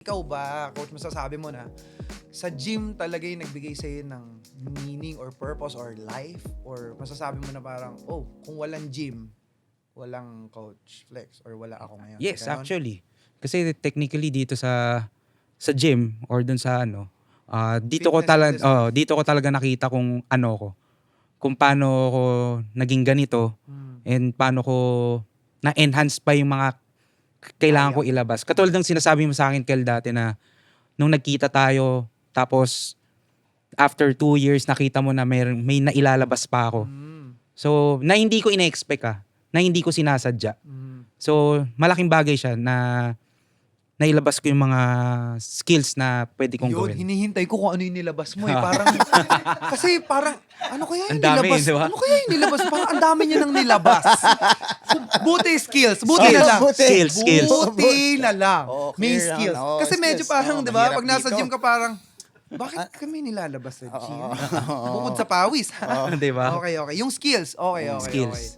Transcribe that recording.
Ikaw ba, coach, masasabi mo na sa gym talaga yung nagbigay sa'yo ng meaning or purpose or life? Or masasabi mo na parang, oh, kung walang gym, walang Coach Flex or wala ako ngayon? Yes, Ganon? actually. Kasi technically dito sa gym or dun sa Fitness industry. dito ko talaga nakita kung ano ko. Kung paano ko naging ganito and paano ko na-enhance pa yung mga kailangan ko ilabas. Katulad ng sinasabi mo sa akin, Kel, dati na nung nagkita tayo, tapos after 2 years nakita mo na may nailalabas pa ako. So, na hindi ko ina-expect na hindi ko sinasadya. So, malaking bagay siya na nailabas ko yung mga skills na pwede kong Yun, gawin. hinihintay ko kung ano yung nilabas mo eh. Parang, kasi parang, ano kaya yung Ang dami, nilabas? di ba? Ano kaya yung nilabas? Parang ang dami niya nang nilabas. Buti skills. Buti na lang. Skills. Buti na lang. Okay May lang. skills. Oo, Kasi medyo skills. parang, Oo, di ba? mahirap Pag nasa dito. gym ka parang, bakit kami nilalabas sa gym? Bukod sa pawis. Di ba? Okay. Yung skills. Okay. Skills.